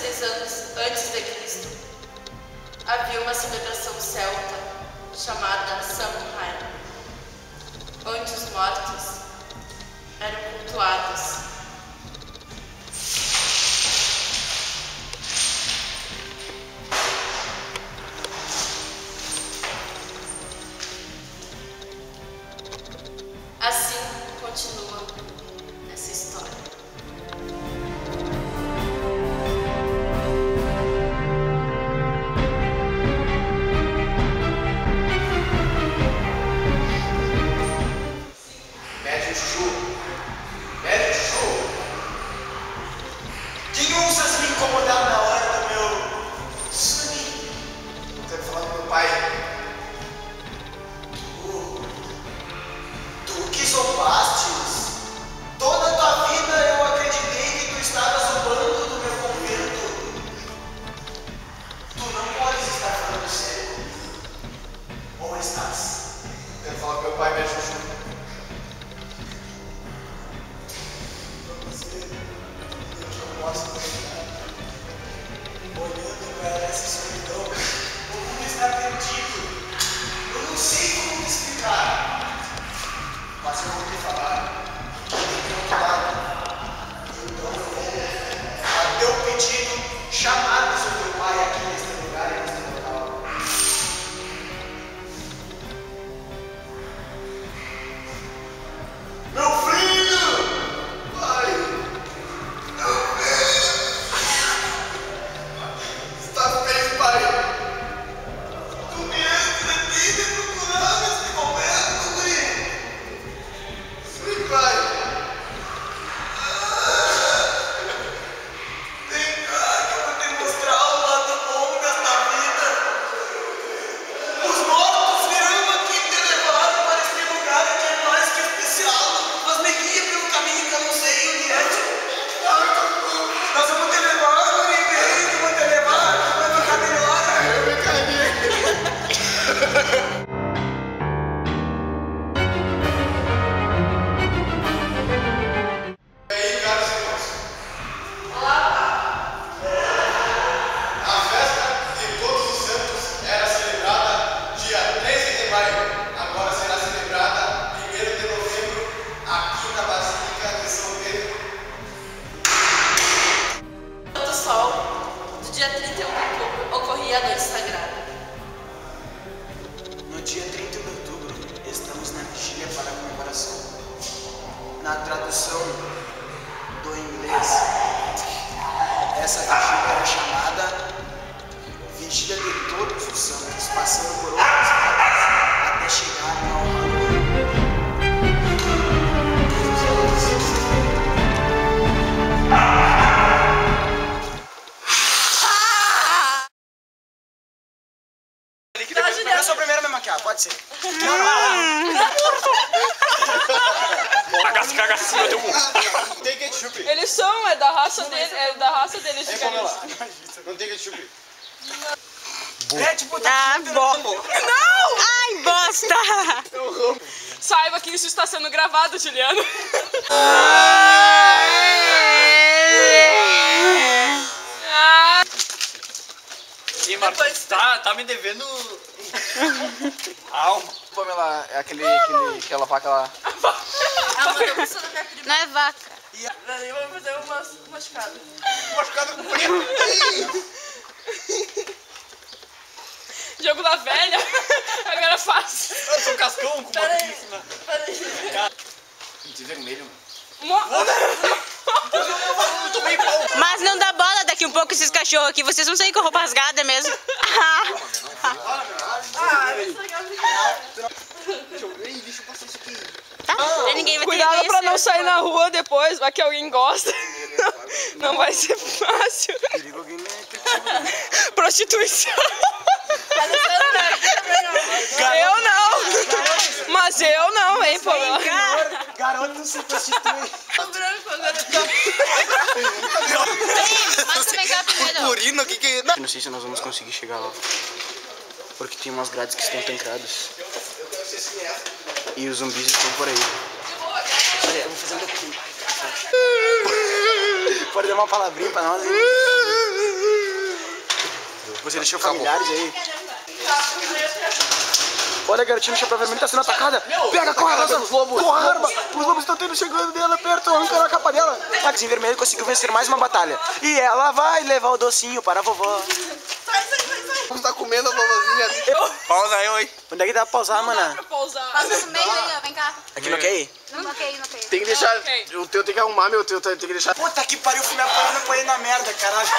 16 anos antes de Cristo, havia uma celebração celta chamada Samhain, onde os mortos eram cultuados. Assim continua essa história. Médio Chuchu! Médio Chuchu! Que onças me incomodaram na hora do meu soninho? Quero falar com meu pai. Tu que zombastes? Toda a tua vida eu acreditei que tu estavas zombando do meu convento. Tu não podes estar falando sério. Ou estás? Quero falar com meu pai, Médio Chuchu. Olhando para essa solidão, o mundo está perdido. Eu não sei como me explicar, mas eu vou te falar. Do outro lado, então eu vou, a teu pedido, chamar o seu pai aqui neste lugar e neste local. Meu filho! Pai! Meu filho! Está bem, pai? Tu vieste aqui me procurando neste momento, guri? Sim, pai. Vem cá que eu vou te mostrar o lado bom desta vida. Os mortos virão aqui te levar para este lugar que é mais que especial, mas me guia pelo caminho que eu não sei onde é. Nós vamos te levar, guri, vem, eu vou te levar, vai ficar melhor. Eu me caguei. E aí, caros irmãos? Olá, A festa de Todos os Santos era celebrada dia 13 de maio. Agora será celebrada 1º de novembro, aqui na Basílica de São Pedro. o sol do dia 31 de outubro ocorria a noite sagrada. No dia 30 de outubro, estamos na vigília para a comemoração. Na tradução do inglês, essa vigília era chamada Vigília de Todos os Santos, passando por outras datas até chegar ao Halloween. Eu sou o primeiro a me maquiar, pode ser. Caga-se, meu Deus. Tem ketchup. Eles são, é da raça deles de Vamos lá. carinha. Não tem ketchup. É tipo, Não! Ai, bosta! Saiba que isso está sendo gravado, Juliano. Sim, Marcos, tá me devendo alma. Pamela, é aquela vaca lá. A motobusta da minha prima. Não é vaca. Daí vamos fazer uma machucada. Machucado com preto. Jogo da velha. Agora fácil. Eu sou um cascão com uma Peraí, piscina. peraí. De vermelho, mano. Eu tomei pau. Mas não dá bola daqui um pouco esses cachorros aqui. Vocês vão sair com a roupa rasgada mesmo. Ah, vai estragar a brincadeira. Deixa eu passar isso aqui. Tá? Ninguém vai ter Cuidado que pra não conhecer. sair na rua depois, vai que alguém gosta. Não vai ser fácil. Perigo alguém me critica. Prostituição. Tá Eu não. Mas eu não, hein, Pamela. Garoto se prostitui. O branco agora tá. Passa vem cá primeiro. Urina, que... Não sei se nós vamos conseguir chegar lá. Porque tem umas grades que estão trancadas. E os zumbis estão por aí. Olha, eu vou fazer um pouquinho. Pode dar uma palavrinha pra nós, hein? Você deixou familiares aí. Olha a garotinha do chapéu vermelho tá sendo atacada. Pega, corre, Lázaro. Corre, arma. Os lobos estão tendo chegando dela perto. Arrancaram a capa dela. Maxinho Vermelho conseguiu vencer mais uma batalha. E ela vai levar o docinho para a vovó. Você tá comendo a vovozinha. Pausa aí, oi. Onde é que dá pra pausar, mana? Pra pousar. Passa no meio aí, ó. Vem cá. Aqui no QI? Não bloqueei. Tem que deixar. Ok. O teu tem que arrumar, meu. O teu tem que deixar. Puta que pariu, fui me apoiando na merda, caralho.